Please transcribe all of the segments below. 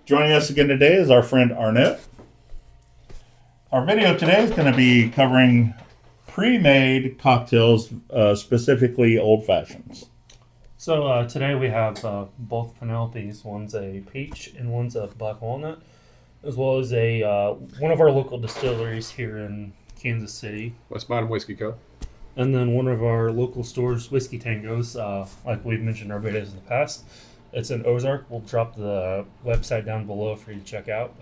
Joining us again today is our friend Arnett. Our video today is going to be covering pre-made cocktails, specifically old fashions. So today we have both Penelopes. One's a peach and one's a black walnut, as well as a one of our local distilleries here in Kansas City. West Bottom Whiskey Co. And then one of our local stores, Whiskey Tangos, like we've mentioned in our videos in the past. It's in Ozark. We'll drop the website down below for you to check out.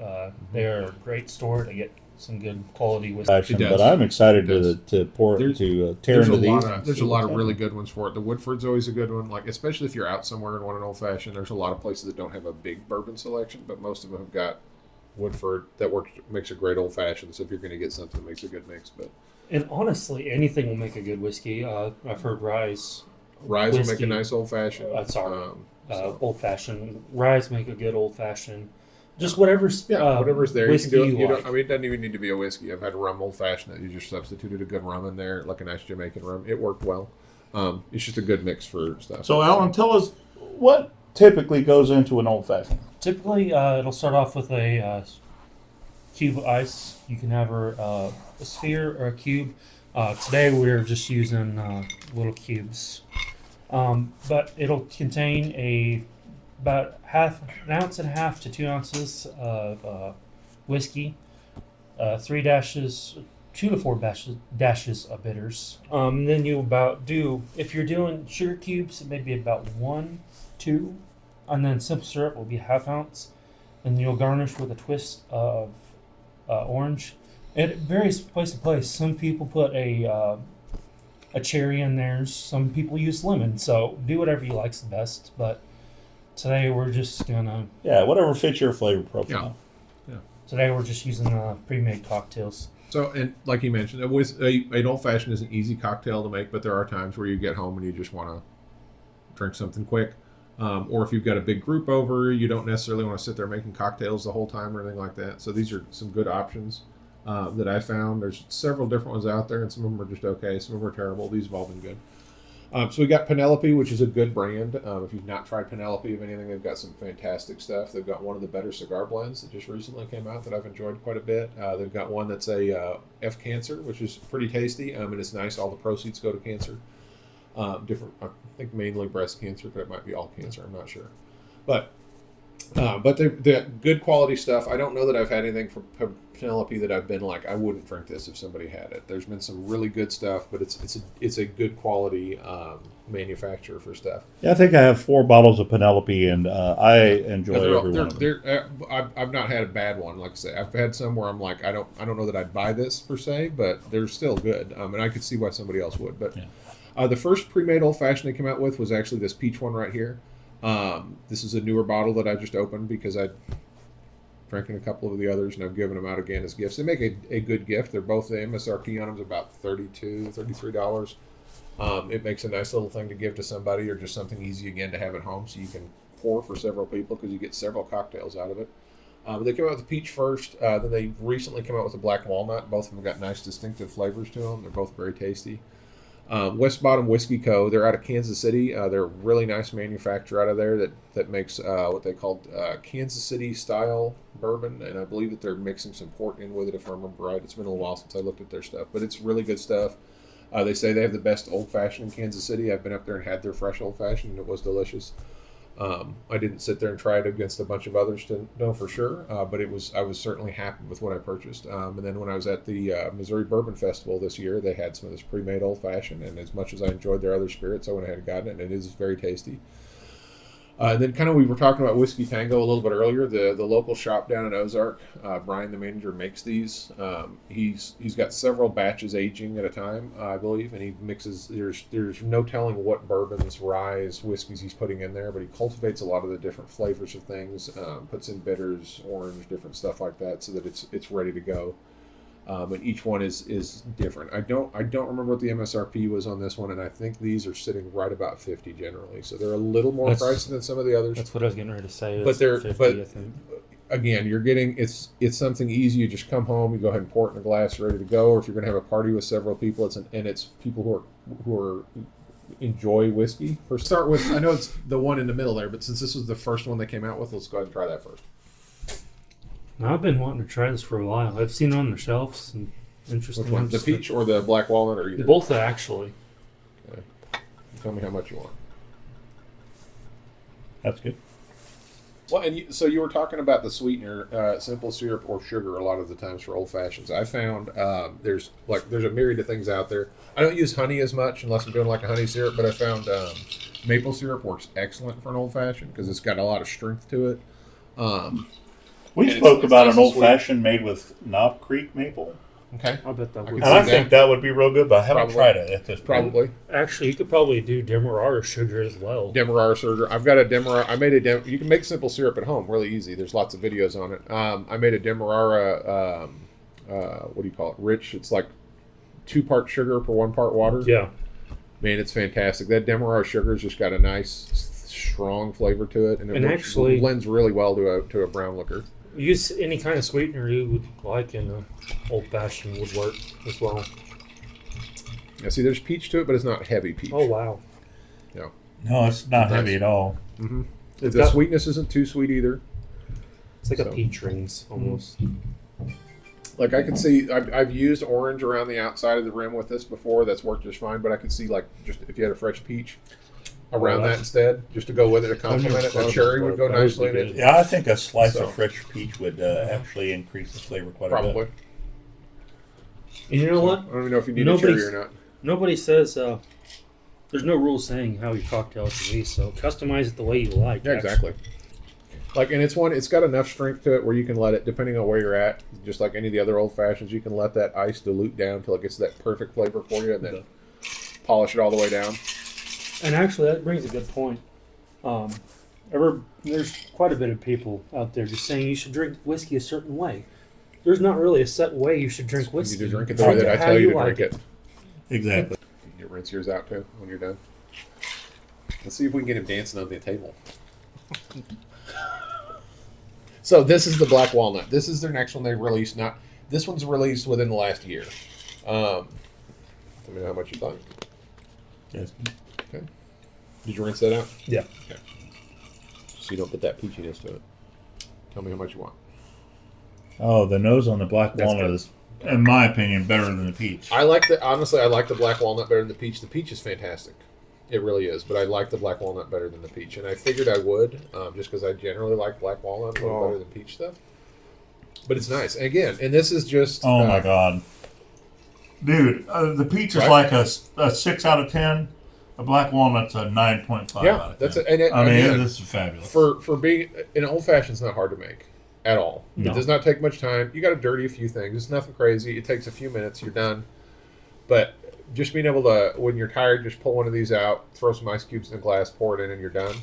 They're a great store to get some good quality whiskey. But I'm excited to tear into these. There's a lot of really good ones for it. The Woodford's always a good one, like especially if you're out somewhere and want an old fashioned. There's a lot of places that don't have a big bourbon selection, but most of them have got Woodford that makes a great old fashioned. So if you're going to get something that makes a good mix, And honestly, anything will make a good whiskey. I've heard rye will make a nice old fashioned. Old fashioned. Rye make a good old fashioned. Just whatever's whatever's there. Whiskey you like. I mean, it doesn't even need to be a whiskey. I've had a rum old fashioned that you just substituted a good rum in there, like a nice Jamaican rum. It worked well. It's just a good mix for stuff. So, Alan, tell us what typically goes into an old fashioned. Typically, it'll start off with a cube of ice. You can have a sphere or a cube. Today, we're just using little cubes. But it'll contain about an ounce and a half to 2 ounces of whiskey, 2 to 4 dashes of bitters. Then you if you're doing sugar cubes, it may be about 1, 2, and then simple syrup will be a half ounce, and you'll garnish with a twist of orange. It varies place to place. Some people put a cherry in theirs. Some people use lemon. So do whatever you like's the best. But today we're just gonna whatever fits your flavor profile. Yeah. Today we're just using pre-made cocktails. So, and like you mentioned, an old fashioned is an easy cocktail to make, but there are times where you get home and you just want to drink something quick. Or if you've got a big group over, you don't necessarily want to sit there making cocktails the whole time or anything like that. So these are some good options that I found. There's several different ones out there, and some of them are just okay. Some of them are terrible. These have all been good. So we got Penelope, which is a good brand. If you've not tried Penelope of anything, they've got some fantastic stuff. They've got one of the better cigar blends that just recently came out that I've enjoyed quite a bit. They've got one that's a F Cancer, which is pretty tasty, and it's nice. All the proceeds go to cancer. Different, I think mainly breast cancer, but it might be all cancer. I'm not sure. But they're good quality stuff. I don't know that I've had anything from Penelope that I've been like, I wouldn't drink this if somebody had it. There's been some really good stuff, but it's a good quality manufacturer for stuff. Yeah, I think I have 4 bottles of Penelope, and I enjoy every one of them. I've not had a bad one. Like I say, I've had some where I'm like, I don't know that I'd buy this per se, but they're still good. And I could see why somebody else would. But the first pre-made old fashioned they came out with was actually this peach one right here. This is a newer bottle that I just opened because I drank in a couple of the others and I've given them out again as gifts. They make a good gift. They're both, the MSRP on them is about $32, $33. It makes a nice little thing to give to somebody, or just something easy again to have at home so you can pour for several people because you get several cocktails out of it. They came out with the peach first, then they recently came out with the black walnut. Both of them got nice distinctive flavors to them. They're both very tasty. West Bottom Whiskey Co. They're out of Kansas City. They're a really nice manufacturer out of there that makes what they call Kansas City style bourbon, and I believe that they're mixing some port in with it, if I remember right. It's been a little while since I looked at their stuff, but it's really good stuff. They say they have the best old fashioned in Kansas City. I've been up there and had their fresh old fashioned, and it was delicious. I didn't sit there and try it against a bunch of others to know for sure, but I was certainly happy with what I purchased. And then when I was at the Missouri Bourbon Festival this year, they had some of this pre-made old fashioned, and as much as I enjoyed their other spirits, I went ahead and gotten it, and it is very tasty. And then kind of we were talking about Whiskey Tango a little bit earlier. The local shop down in Ozark, Brian, the manager, makes these. He's got several batches aging at a time, I believe, and he mixes. There's no telling what bourbons, ryes, whiskeys he's putting in there, but he cultivates a lot of the different flavors of things. Puts in bitters, orange, different stuff like that, so that it's ready to go. And each one is different. I don't remember what the MSRP was on this one, and I think these are sitting right about 50 generally. So they're a little more pricey than some of the others. That's what I was getting ready to say. But they're 50, but I think. Again, you're getting it's something easy. You just come home, you go ahead and pour it in a glass, ready to go. Or if you're going to have a party with several people, it's people who are enjoy whiskey. Start with, I know it's the one in the middle there, but since this was the first one they came out with, let's go ahead and try that first. Now, I've been wanting to try this for a while. I've seen it on the shelves and interesting Which one? ones. The peach or the black walnut or either? Both actually. Okay. Tell me how much you want. That's good. Well, and so you were talking about the sweetener, simple syrup or sugar. A lot of the times for old fashions, I found there's a myriad of things out there. I don't use honey as much unless I'm doing like a honey syrup, but I found maple syrup works excellent for an old fashioned because it's got a lot of strength to it. We And spoke it's about nice an and old sweet. fashioned made with Knob Creek maple, Okay, I bet that I would. can and see I that. think that would be real good. But I haven't Probably. tried it at this point. probably Actually, you could probably do Demerara sugar as well. Demerara sugar. I've got a Demerara. I made a. You can make simple syrup at home, really easy. There's lots of videos on it. I made a Demerara. What do you call it? Rich. It's like 2 part sugar per 1 part water. Yeah. Man, it's fantastic. That Demerara sugar's just got a nice, strong flavor to it, and it And actually- blends really well to a brown liquor. Use any kind of sweetener you would like in an old fashioned would work as well. Yeah, see, there's peach to it, but it's not heavy peach. Oh wow. No, it's not Nice. heavy at all. Mm-hmm. It's The got- sweetness isn't too sweet either. It's like So- a peach rings almost. Like I can see, I've used orange around the outside of the rim with this before. That's worked just fine. But I could see like just if you had a fresh peach around that instead, just to go with it to complement it. A cherry would go That would nicely be in it. good. Yeah, I think a slice So- of fresh peach would actually increase the flavor quite a Probably. bit. And you know what? I don't even know if you need a Nobody's- cherry or not. Nobody says there's no rule saying how your cocktail should be, so customize it the way you like. Yeah, actually. exactly. Like, and it's got enough strength to it where you can let it, depending on where you're at, just like any of the other old fashions, you can let that ice dilute down until it gets that perfect flavor for you, and then polish it all the way down. And actually, that brings a good point. There's quite a bit of people out there just saying you should drink whiskey a certain way. There's not really a set way you should drink You whiskey. need to drink it the way that I How tell you to like drink it. Exactly. You can rinse yours out too when you're done. Let's see if we can get him dancing on the table. So this is the black walnut. This is their next one they released. Not this one's released within the last year. Let me know how much you think. Yes. Did you rinse that out? Yeah. Okay. So you don't get that peachiness to it. Tell me how much you want. Oh, the nose on the black That's walnut good. is, in my opinion, better than the peach. I like the black walnut better than the peach. The peach is fantastic. It really is, but I like the black walnut better than the peach, and I figured I would, just because I generally like black walnut a little better than peach stuff. But it's nice. And again, and this is just Oh my god, dude! The peach is Right? like a 6 out of 10. The black walnut's a 9.5 yeah, out of 10. that's it. And I mean, again, this is fabulous. for being an old fashioned, it's not hard to make at all. No. It does not take much time. You got to dirty a few things. It's nothing crazy. It takes a few minutes. You're done. But just being able to, when you're tired, just pull one of these out, throw some ice cubes in a glass, pour it in, and you're done.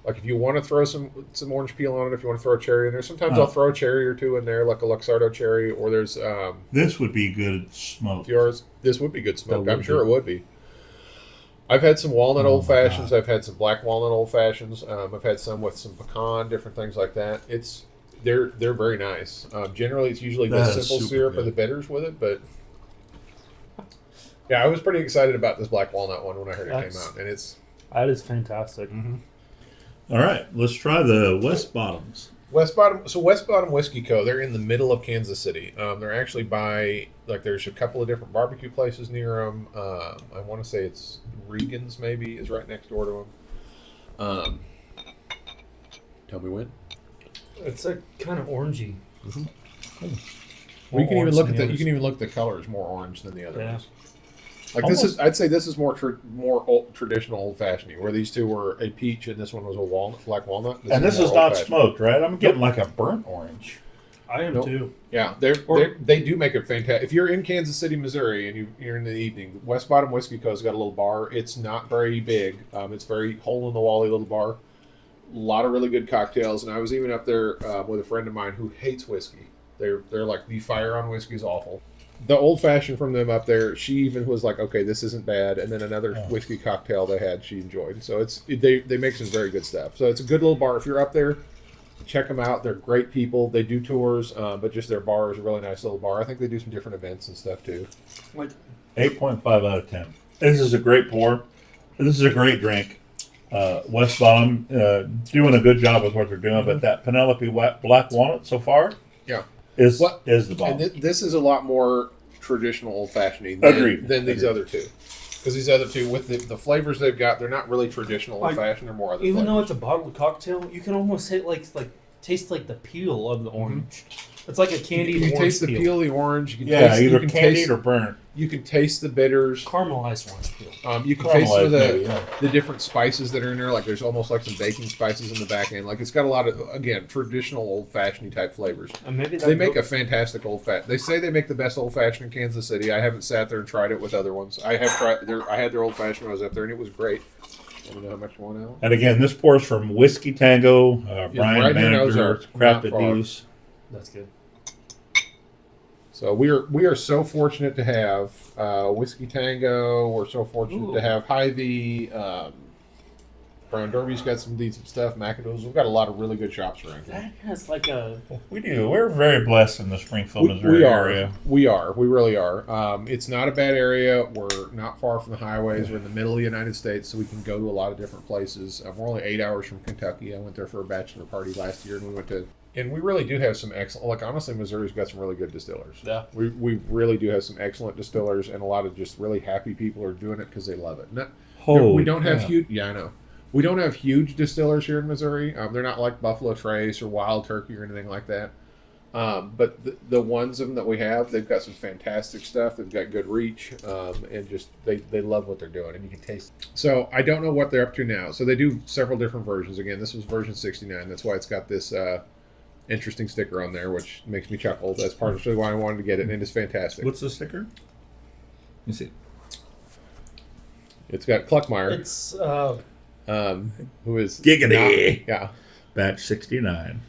Like if you want to throw some orange peel on it, if you want to throw a cherry in there, sometimes I'll throw a cherry or two in there, like a Luxardo cherry, or there's This would be good smoked. yours. This would be good smoked. That I'm would sure be. it would be. I've had some walnut Oh old my fashions. God. I've had some black walnut old fashions. I've had some with some pecan, different things like that. They're very nice. Generally, it's usually the That is simple super syrup or good. the bitters with it, but yeah, I was pretty excited about this black walnut one when I heard it came That's- out, and it's That is fantastic. All right, let's try the West Bottoms. West Bottom. So West Bottom Whiskey Co. They're in the middle of Kansas City. They're actually by there's a couple of different barbecue places near them. I want to say it's Regan's maybe is right next door to them. Tell me when. It's a kind of orangey. Well, you can even look at the you can even look at the color is more orange than the other Yeah. ones. Like this is, I'd say this is more traditional old fashioned. Where these two were a peach and this one was a black walnut. And this more is not old-fashioned. smoked, right? I'm getting like a burnt orange. I am Nope. too. Yeah, Or- they do make it fantastic. If you're in Kansas City, Missouri, and you're in the evening, West Bottom Whiskey Co.'s got a little bar. It's not very big. It's very hole in the wally little bar. A lot of really good cocktails, and I was even up there with a friend of mine who hates whiskey. They're like the fire on whiskey is awful. The old fashioned from them up there, she even was like, okay, this isn't bad. And then another whiskey cocktail they had, she enjoyed. So they make some very good stuff. So it's a good little bar. If you're up there, check them out. They're great people. They do tours, but just their bar is a really nice little bar. I think they do some different events and stuff too. Like 8.5 out of 10. This is a great pour. This is a great drink. West Bottom doing a good job with what they're doing, but that Penelope black walnut so far, Yeah. is What- the bomb. And this is a lot more traditional old fashioned Agreed. than these other two. Because these other two, with the flavors they've got, they're not really traditional old Like, fashioned. They're more other Even though flavors. it's a bottled cocktail, you can almost taste like the peel of the orange. It's like a candied you can orange taste the peel. peel of the orange. You can yeah, taste, either you can candied taste, or burnt. You can taste the bitters. Caramelized orange peel. You can taste some of the, Maybe, yeah. the different spices that are in there. Like there's almost like some baking spices in the back end. Like it's got a lot of, again, traditional old fashioned type flavors. And maybe They make a fantastic old fashioned. They say they make the best old fashioned in Kansas City. I haven't sat there and tried it with other ones. I have tried. I had their old fashioned when I was up there, and it was great. I don't know how much you want out. And again, this pours from Whiskey Tango, Brian right here in Manager, Ozark, crafted not far. these. That's good. So we are so fortunate to have Whiskey Tango. We're so fortunate Ooh. to have Hy-Vee. Brown Derby's got some decent stuff. McAdoo's. We've got a lot of really good shops around here. That has like a. We do. We're very blessed in the Springfield, Missouri We are. area. We are. We really are. It's not a bad area. We're not far from the highways. We're in the middle of the United States, so we can go to a lot of different places. We're only 8 hours from Kentucky. I went there for a bachelor party last year, and we went to. And we really do have some excellent. Like honestly, Missouri's got some really good distillers. Yeah. We really do have some excellent distillers, and a lot of just really happy people are doing it because they love it. We Holy don't have cow. huge. Yeah, I know. We don't have huge distillers here in Missouri. They're not like Buffalo Trace or Wild Turkey or anything like that. But the ones of them that we have, they've got some fantastic stuff. They've got good reach, and just they love what they're doing, and you can taste it. So I don't know what they're up to now. So they do several different versions. Again, this was version 69. That's why it's got this interesting sticker on there, which makes me chuckle. That's partially why I wanted to get it, and it's fantastic. What's the sticker? Let me see. It's got Kluckmeyer, It's who is Giggity. yeah. Batch 69.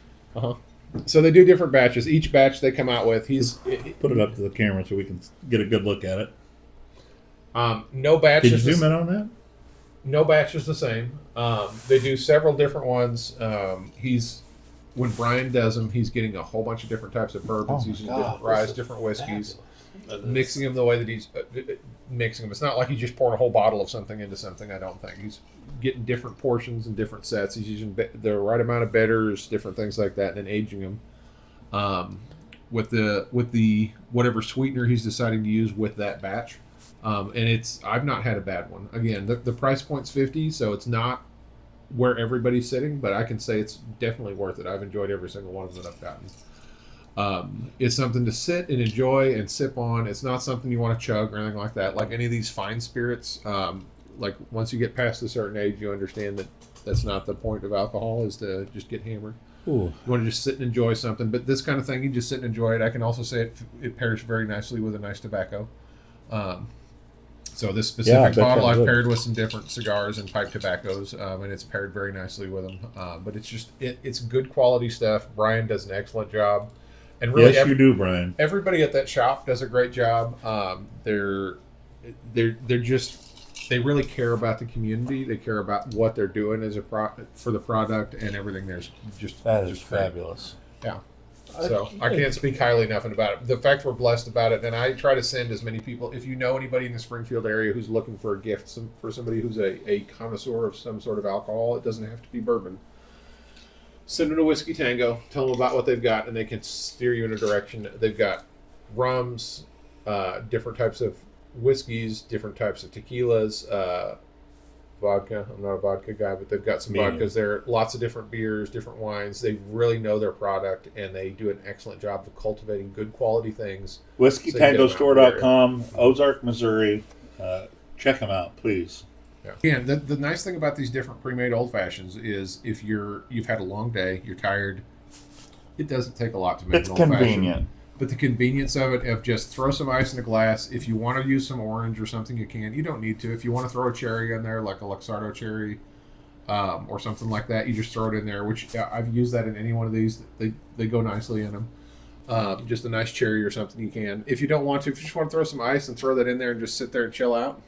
So they do different batches. Each batch they come out with, Put it up to the camera so we can get a good look at it. no batch Can you is zoom in on that? no batch is the same. They do several different ones. When Brian does them, he's getting a whole bunch of different types of bourbons, Oh my using God, different rye, different whiskeys, fabulous. mixing them the way that he's mixing them. It's not like he's just pouring a whole bottle of something into something. I don't think he's getting different portions and different sets. He's using the right amount of bitters, different things like that, and then aging them with the whatever sweetener he's deciding to use with that batch. And I've not had a bad one. Again, the price point's $50, so it's not where everybody's sitting, but I can say it's definitely worth it. I've enjoyed every single one of them that I've gotten. It's something to sit and enjoy and sip on. It's not something you want to chug or anything like that. Like any of these fine spirits, like once you get past a certain age, you understand that that's not the point of alcohol, is to just get hammered. Ooh. You want to just sit and enjoy something. But this kind of thing, you just sit and enjoy it. I can also say it pairs very nicely with a nice tobacco. So this Yeah, I specific bet bottle that I've would. paired with some different cigars and pipe tobaccos, and it's paired very nicely with them. But it's just it's good quality stuff. Brian does an excellent job, and really Yes, you do, Brian. everybody at that shop does a great job. They're just they really care about the community. They care about what they're doing as for the product, and everything there's just That is just great. fabulous. Yeah. So I can't speak highly enough about it. The fact we're blessed about it, and I try to send as many people. If you know anybody in the Springfield area who's looking for a gift for somebody who's a connoisseur of some sort of alcohol, it doesn't have to be bourbon. Send them to Whiskey Tango. Tell them about what they've got, and they can steer you in a direction. They've got rums, different types of whiskeys, different types of tequilas, vodka. I'm not a vodka guy, but they've got some Me vodkas there. Lots of different beers, different wines. They really know their product, and they do an excellent job of cultivating good quality things. WhiskeyTangoStore.com, Ozark, Missouri. Check them out, please. Yeah. And the nice thing about these different pre-made old fashions is if you've had a long day, you're tired, it doesn't take a lot to make It's an old convenient. fashioned. But the convenience of it, of just throw some ice in a glass. If you want to use some orange or something, you can. You don't need to. If you want to throw a cherry in there, like a Luxardo cherry, or something like that, you just throw it in there. Which I've used that in any one of these. They go nicely in them. Just a nice cherry or something you can. If you don't want to, if you just want to throw some ice and throw that in there and just sit there and chill out,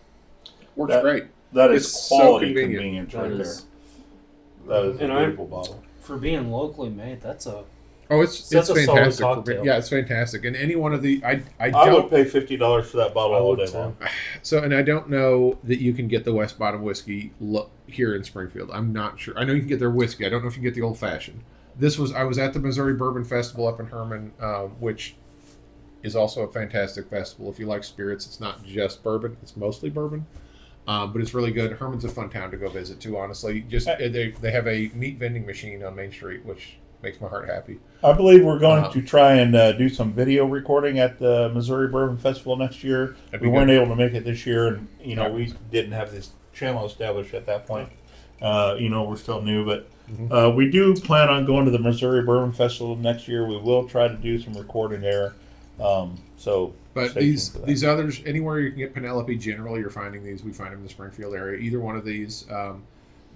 works great. That is It's so quality convenient. convenience That right is- there. That is a And beautiful bottle. For being locally made, that's a Oh, it's That's a solid fantastic. cocktail. Yeah, it's fantastic. And any one of the I I don't would pay $50 for that bottle I all would day too. long. so, and I don't know that you can get the West Bottom whiskey here in Springfield. I'm not sure. I know you can get their whiskey. I don't know if you can get the old fashioned. I was at the Missouri Bourbon Festival up in Herman, which is also a fantastic festival. If you like spirits, it's not just bourbon; it's mostly bourbon, but it's really good. Herman's a fun town to go visit too. Honestly, just they have a meat vending machine on Main Street, which makes my heart happy. I believe we're going to try and do some video recording at the Missouri Bourbon Festival next year. We weren't able to make it this year, and we didn't have this channel established at that point. We're still new, but we do plan on going to the Missouri Bourbon Festival next year. We will try to do some recording there. But these others, anywhere you can get Penelope, generally you're finding these. We find them in the Springfield area. Either one of these.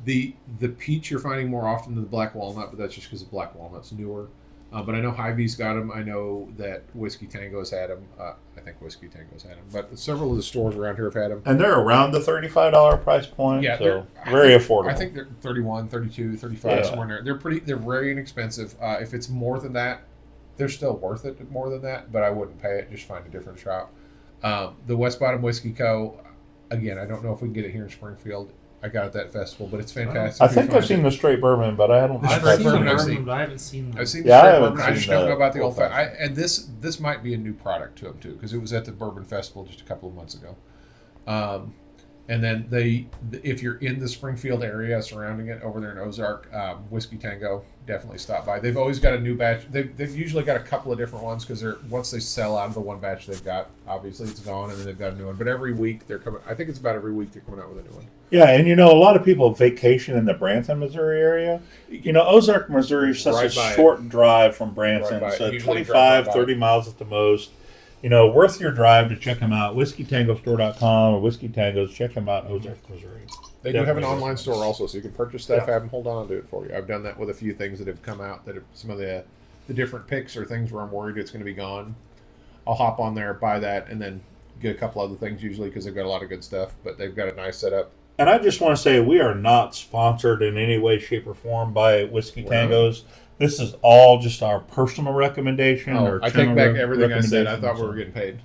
The peach you're finding more often than the black walnut, but that's just because the black walnut's newer. But I know Hy-Vee's got them. I know that Whiskey Tango has had them. I think Whiskey Tango's had them. But several of the stores around here have had them. And they're around the $35 price point. Yeah, so very affordable. I think they're 31, 32, 35, somewhere in there. They're very inexpensive. If it's more than that, they're still worth it more than that, but I wouldn't pay it. Just find a different shop. The West Bottom Whiskey Co., again, I don't know if we can get it here in Springfield. I got it at that festival, but it's fantastic. I think I've seen the straight bourbon, but I haven't. I've seen the bourbon, but I haven't seen. I've seen the straight bourbon. I just don't know about the old fashioned. And this might be a new product to them too, because it was at the Bourbon Festival just a couple of months ago. And then if you're in the Springfield area surrounding it, over there in Ozark, Whiskey Tango, definitely stop by. They've always got a new batch. They've usually got a couple of different ones because once they sell out of the one batch they've got, obviously it's gone, and then they've got a new one. But every week they're coming. I think it's about every week they're coming out with a new one. Yeah, and a lot of people vacation in the Branson, Missouri area. Ozark, Missouri is such a short drive from Branson, so 25, 30 miles at the most. Worth your drive to check them out. WhiskeyTangoStore.com or Whiskey Tangos. Check them out in Ozark, Missouri. They do have an online store also, so you can purchase stuff, have them hold on, I'll do it for you. I've done that with a few things that have come out, that have some of the different picks or things where I'm worried it's going to be gone. I'll hop on there, buy that, and then get a couple other things usually because they've got a lot of good stuff, but they've got a nice setup. And I just want to say we are not sponsored in any way, shape, or form by Whiskey Tangos. This is all just our personal recommation. I take back everything I said. I thought we were getting paid.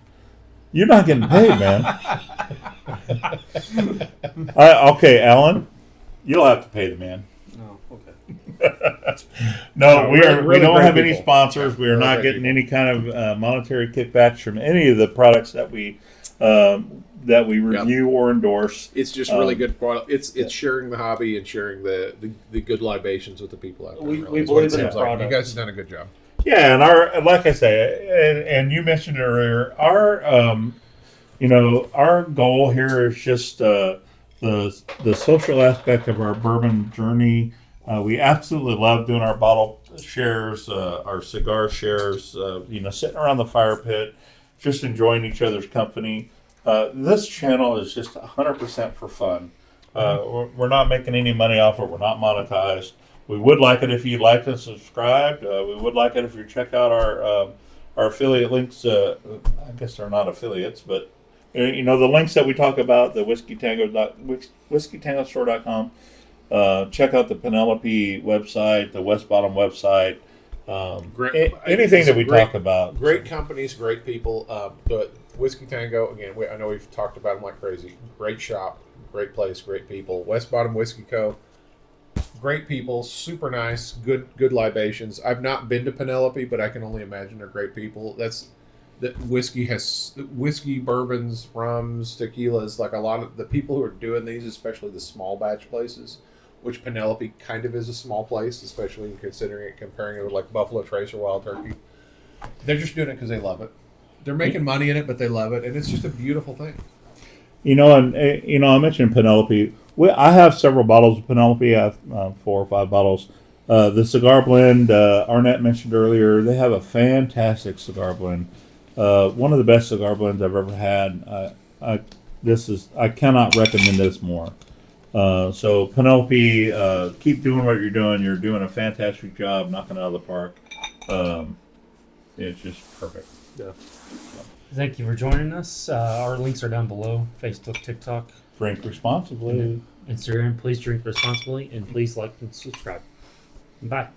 You're not getting paid, man. Okay, Alan, you'll have to pay the man. Oh, okay. No, we don't have any sponsors. We are not getting any kind of monetary kickbacks from any of the products that we review or endorse. It's just really good quality. It's sharing the hobby and sharing the good libations with the people out there. We believe in the product. You guys have done a good job. Yeah, and like I say, and you mentioned earlier, our goal here is just the social aspect of our bourbon journey. We absolutely love doing our bottle shares, our cigar shares. Sitting around the fire pit, just enjoying each other's company. This channel is just 100% for fun. We're not making any money off it. We're not monetized. We would like it if you liked and subscribed. We would like it if you check out our affiliate links. I guess they're not affiliates, but the links that we talk about, the WhiskeyTangoStore.com. Check out the Penelope website, the West Bottom website. Anything that we talk about. Great companies, great people. The Whiskey Tango, again, I know we've talked about them like crazy. Great shop, great place, great people. West Bottom Whiskey Co. Great people, super nice, good libations. I've not been to Penelope, but I can only imagine they're great people. Whiskey, bourbons, rums, tequilas, like a lot of the people who are doing these, especially the small batch places, which Penelope kind of is a small place, especially comparing it with like Buffalo Trace or Wild Turkey. They're just doing it because they love it. They're making money in it, but they love it, and it's just a beautiful thing. I mentioned Penelope. I have several bottles of Penelope. I have 4 or 5 bottles. The cigar blend, Arnett mentioned earlier, they have a fantastic cigar blend. One of the best cigar blends I've ever had. I cannot recommend this more. So Penelope, keep doing what you're doing. You're doing a fantastic job, knocking it out of the park. It's just perfect. Yeah. Thank you for joining us. Our links are down below: Facebook, TikTok. Drink responsibly. Instagram. Please drink responsibly, and please like and subscribe. Bye.